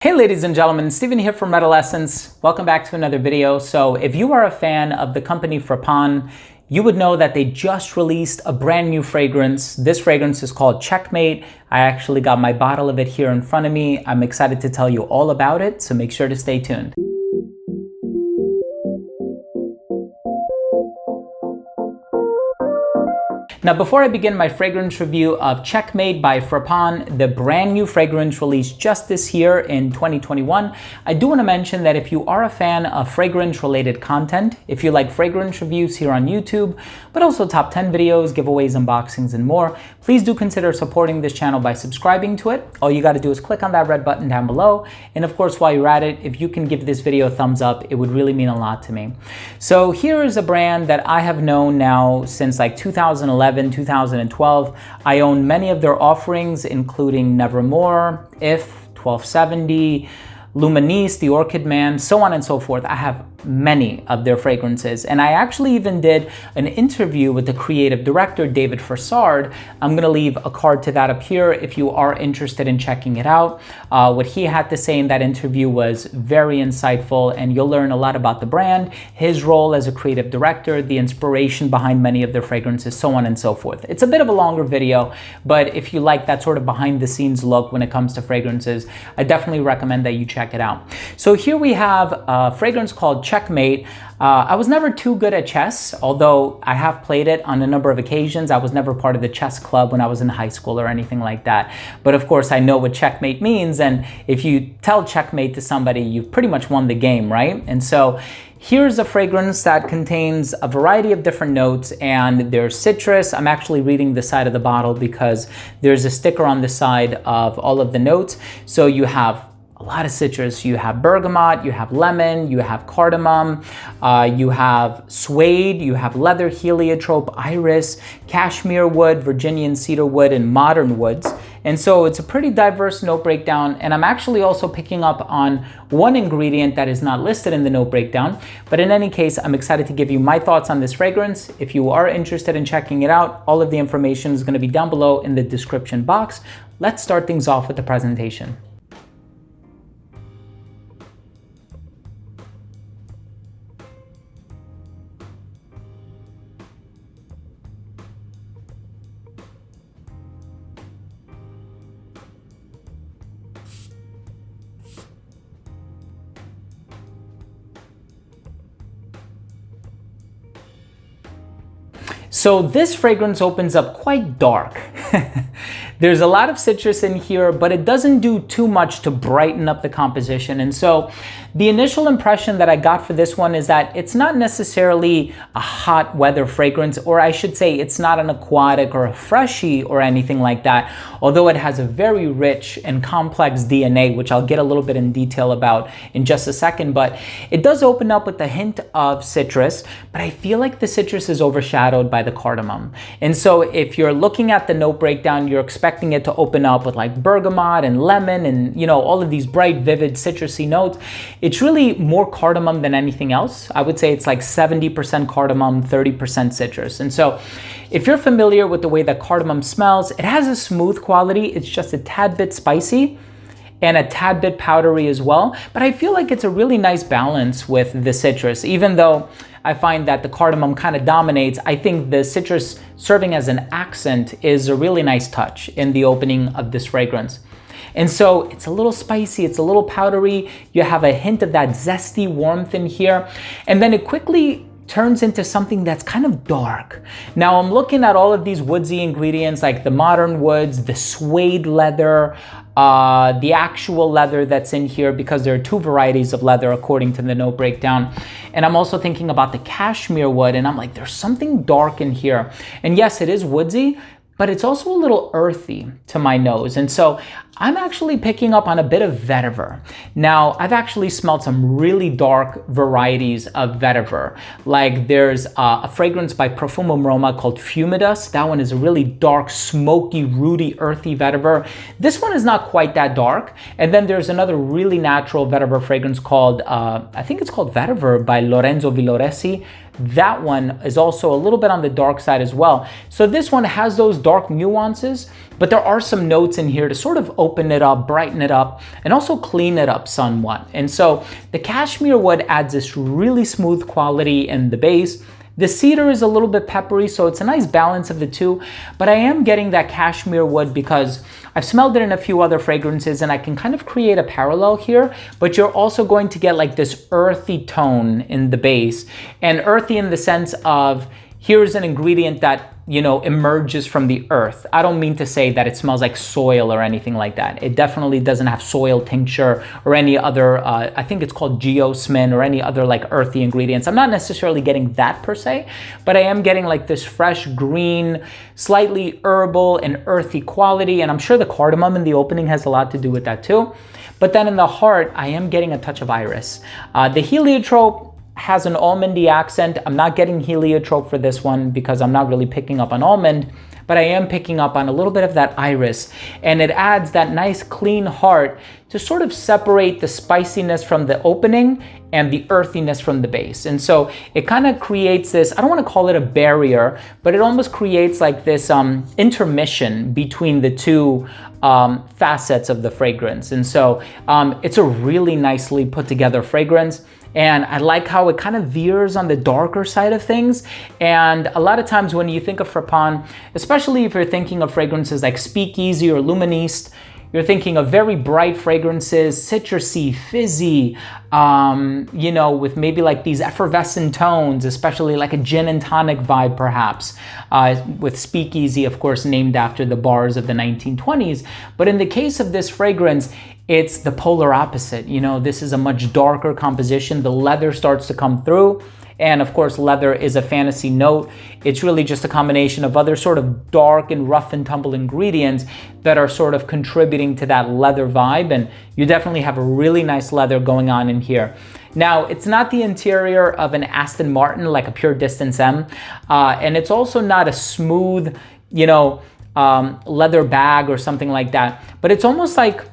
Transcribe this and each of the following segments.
Hey ladies and gentlemen, Steven here from Redolessence. Welcome back to another video. So if you are a fan of the company Frapin, you would know that they just released a brand new fragrance. This fragrance is called Checkmate. I actually got my bottle of it here in front of me. I'm excited to tell you all about it, so make sure to stay tuned. Now, before I begin my fragrance review of Checkmate by Frapin, the brand new fragrance released just this year in 2021, I do want to mention that if you are a fan of fragrance-related content, if you like fragrance reviews here on YouTube, but also top 10 videos, giveaways, unboxings, and more, please do consider supporting this channel by subscribing to it. All you got to do is click on that red button down below. And of course, while you're at it, if you can give this video a thumbs up, it would really mean a lot to me. So here is a brand that I have known now since like 2011, 2012. I own many of their offerings, including Nevermore, If, 1270, Luminis, The Orchid Man, so on and so forth. I have many of their fragrances, and I actually even did an interview with the creative director, David Farsard. I'm gonna leave a card to that up here if you are interested in checking it out. What he had to say in that interview was very insightful, and you'll learn a lot about the brand, his role as a creative director, the inspiration behind many of their fragrances, so on and so forth. It's a bit of a longer video, but if you like that sort of behind the scenes look when it comes to fragrances, I definitely recommend that you check it out. So here we have a fragrance called Checkmate. I was never too good at chess, although I have played it on a number of occasions. I was never part of the chess club when I was in high school or anything like that. But of course, I know what checkmate means. And if you tell checkmate to somebody, you've pretty much won the game, right? And so here's a fragrance that contains a variety of different notes, and there's citrus. I'm actually reading the side of the bottle because there's a sticker on the side of all of the notes. So you have a lot of citrus. You have bergamot, you have lemon, you have cardamom, you have suede, you have leather, heliotrope, iris, cashmere wood, Virginian cedar wood, and modern woods. And so it's a pretty diverse note breakdown, and I'm actually also picking up on one ingredient that is not listed in the note breakdown. But in any case, I'm excited to give you my thoughts on this fragrance. If you are interested in checking it out, all of the information is going to be down below in the description box. Let's start things off with the presentation. So this fragrance opens up quite dark. There's a lot of citrus in here, but it doesn't do too much to brighten up the composition. And so the initial impression that I got for this one is that it's not necessarily a hot weather fragrance, or I should say it's not an aquatic or a freshy or anything like that, although it has a very rich and complex DNA, which I'll get a little bit in detail about in just a second. But it does open up with a hint of citrus, but I feel like the citrus is overshadowed by the cardamom. And so if you're looking at the note breakdown, you're expecting it to open up with like bergamot and lemon and, you know, all of these bright, vivid, citrusy notes. It's really more cardamom than anything else. I would say it's like 70% cardamom, 30% citrus. And so if you're familiar with the way that cardamom smells, it has a smooth quality. It's just a tad bit spicy and a tad bit powdery as well. But I feel like it's a really nice balance with the citrus. Even though I find that the cardamom kind of dominates, I think the citrus serving as an accent is a really nice touch in the opening of this fragrance. And so it's a little spicy, it's a little powdery. You have a hint of that zesty warmth in here. And then it quickly turns into something that's kind of dark. Now I'm looking at all of these woodsy ingredients like the modern woods, the suede leather, the actual leather that's in here, because there are two varieties of leather according to the note breakdown. And I'm also thinking about the cashmere wood, and I'm like, there's something dark in here. And yes, it is woodsy, but it's also a little earthy to my nose. And so I'm actually picking up on a bit of vetiver. Now, I've actually smelled some really dark varieties of vetiver. Like there's a fragrance by Parfums Roma called Fumidus. That one is a really dark, smoky, rooty, earthy vetiver. This one is not quite that dark. And then there's another really natural vetiver fragrance called, I think it's called Vetiver by Lorenzo Villoresi. That one is also a little bit on the dark side as well. So this one has those dark nuances, but there are some notes in here to sort of open open it up, brighten it up, and also clean it up somewhat. And so the cashmere wood adds this really smooth quality in the base. The cedar is a little bit peppery, so it's a nice balance of the two, but I am getting that cashmere wood because I've smelled it in a few other fragrances and I can kind of create a parallel here, but you're also going to get like this earthy tone in the base, and earthy in the sense of here's an ingredient that, you know, emerges from the earth. I don't mean to say that it smells like soil or anything like that. It definitely doesn't have soil tincture or any other, I think it's called geosmin or any other like earthy ingredients. I'm not necessarily getting that per se, but I am getting like this fresh green, slightly herbal and earthy quality. And I'm sure the cardamom in the opening has a lot to do with that too. But then in the heart, I am getting a touch of iris. The heliotrope has an almondy accent. I'm not getting heliotrope for this one because I'm not really picking up on almond, but I am picking up on a little bit of that iris, and it adds that nice clean heart to sort of separate the spiciness from the opening and the earthiness from the base. And so it kind of creates this, I don't want to call it a barrier, but it almost creates like this intermission between the two facets of the fragrance. And so it's a really nicely put together fragrance. And I like how it kind of veers on the darker side of things. And a lot of times when you think of Frapin, especially if you're thinking of fragrances like Speakeasy or Luministe, you're thinking of very bright fragrances, citrusy, fizzy, you know, with maybe like these effervescent tones, especially like a gin and tonic vibe perhaps, with Speakeasy, of course, named after the bars of the 1920s. But in the case of this fragrance, it's the polar opposite. You know, this is a much darker composition. The leather starts to come through. And of course, leather is a fantasy note. It's really just a combination of other sort of dark and rough and tumble ingredients that are sort of contributing to that leather vibe. And you definitely have a really nice leather going on in here. Now, it's not the interior of an Aston Martin, like a Pure Distance M. And it's also not a smooth, you know, leather bag or something like that. But it's almost like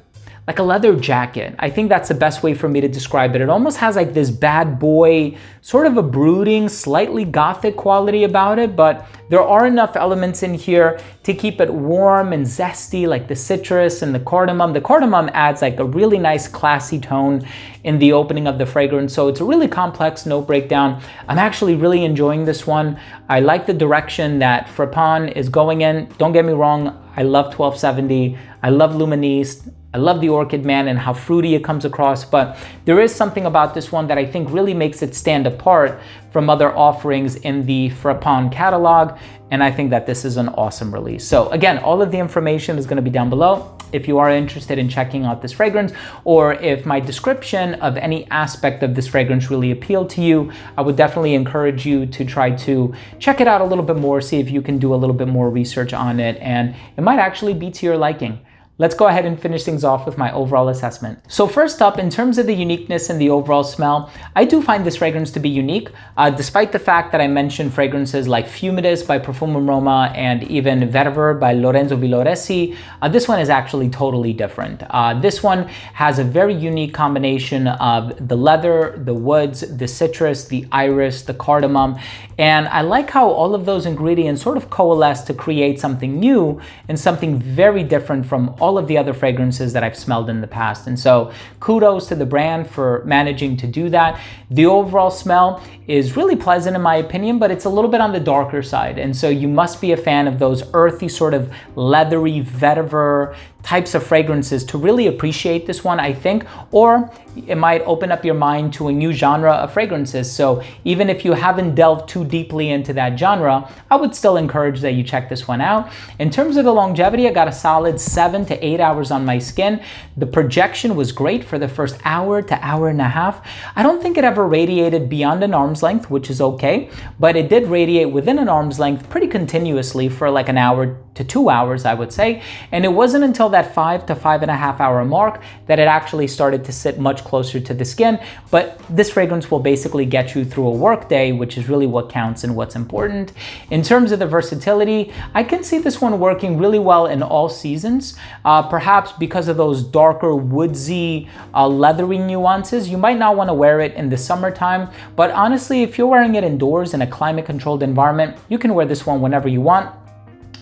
a leather jacket. I think that's the best way for me to describe it. It almost has like this bad boy, sort of a brooding, slightly gothic quality about it, but there are enough elements in here to keep it warm and zesty, like the citrus and the cardamom. The cardamom adds like a really nice classy tone in the opening of the fragrance. So it's a really complex note breakdown. I'm actually really enjoying this one. I like the direction that Frapin is going in. Don't get me wrong, I love 1270. I love Luministe. I love the Orchid Man and how fruity it comes across, but there is something about this one that I think really makes it stand apart from other offerings in the Frapin catalog, and I think that this is an awesome release. So again, all of the information is going to be down below if you are interested in checking out this fragrance, or if my description of any aspect of this fragrance really appealed to you. I would definitely encourage you to try to check it out a little bit more, see if you can do a little bit more research on it, and it might actually be to your liking. Let's go ahead and finish things off with my overall assessment. So first up, in terms of the uniqueness and the overall smell, I do find this fragrance to be unique, despite the fact that I mentioned fragrances like Fumidus by Parfum Roma and even Vetiver by Lorenzo Villoresi. This one is actually totally different. This one has a very unique combination of the leather, the woods, the citrus, the iris, the cardamom, and I like how all of those ingredients sort of coalesce to create something new and something very different from all of the other fragrances that I've smelled in the past. And so kudos to the brand for managing to do that. The overall smell is really pleasant in my opinion, but it's a little bit on the darker side. And so you must be a fan of those earthy, sort of leathery vetiver types of fragrances to really appreciate this one, I think, or it might open up your mind to a new genre of fragrances. So even if you haven't delved too deeply into that genre, I would still encourage that you check this one out. In terms of the longevity, I got a solid 7 to 8 hours on my skin. The projection was great for the first hour to hour and a half. I don't think it ever radiated beyond an arm's length, which is okay, but it did radiate within an arm's length pretty continuously for like an hour to 2 hours, I would say. And it wasn't until that 5 to 5.5 hour mark that it actually started to sit much closer to the skin. But this fragrance will basically get you through a work day, which is really what counts and what's important. In terms of the versatility, I can see this one working really well in all seasons. Perhaps because of those darker woodsy, leathery nuances, you might not want to wear it in the summertime. But honestly, if you're wearing it indoors in a climate controlled environment, you can wear this one whenever you want.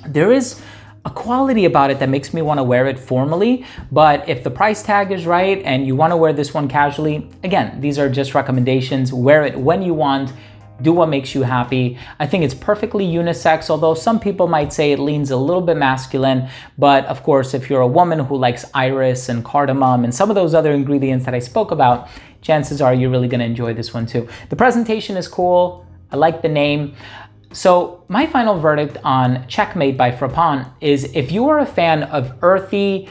There is a quality about it that makes me want to wear it formally. But if the price tag is right and you want to wear this one casually, again, these are just recommendations. Wear it when you want. Do what makes you happy. I think it's perfectly unisex, although some people might say it leans a little bit masculine. But of course, if you're a woman who likes iris and cardamom and some of those other ingredients that I spoke about, chances are you're really gonna enjoy this one too. The presentation is cool. I like the name. So my final verdict on Checkmate by Frapin is, if you are a fan of earthy,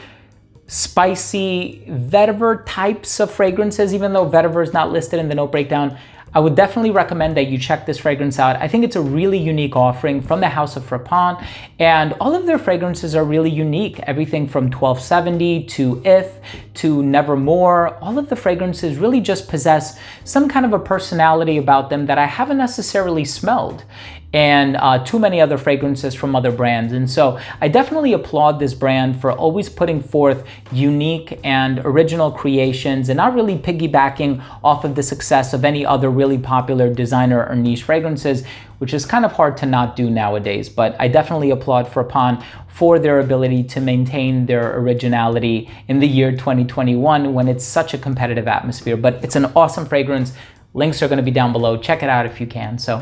spicy, vetiver types of fragrances, even though vetiver is not listed in the note breakdown, I would definitely recommend that you check this fragrance out. I think it's a really unique offering from the house of Frapin, and all of their fragrances are really unique. Everything from 1270 to If to Nevermore, all of the fragrances really just possess some kind of a personality about them that I haven't necessarily smelled and too many other fragrances from other brands. And so I definitely applaud this brand for always putting forth unique and original creations and not really piggybacking off of the success of any other really popular designer or niche fragrances, which is kind of hard to not do nowadays. But I definitely applaud Frapin for their ability to maintain their originality in the year 2021 when it's such a competitive atmosphere. But it's an awesome fragrance. Links are gonna be down below. Check it out if you can. So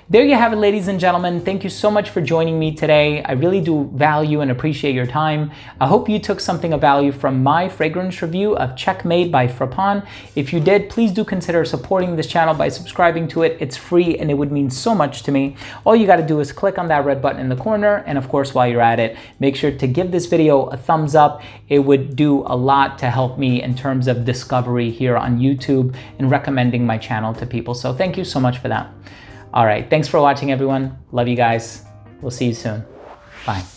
there you have it, ladies and gentlemen. Thank you so much for joining me today. I really do value and appreciate your time. I hope you took something of value from my fragrance review of Checkmate by Frapin. If you did, please do consider supporting this channel by subscribing to it. It's free and it would mean so much to me. All you gotta do is click on that red button in the corner. And of course, while you're at it, make sure to give this video a thumbs up. It would do a lot to help me in terms of discovery here on YouTube and recommending my channel to people. So thank you so much for that. All right, thanks for watching, everyone. Love you guys. We'll see you soon. Bye.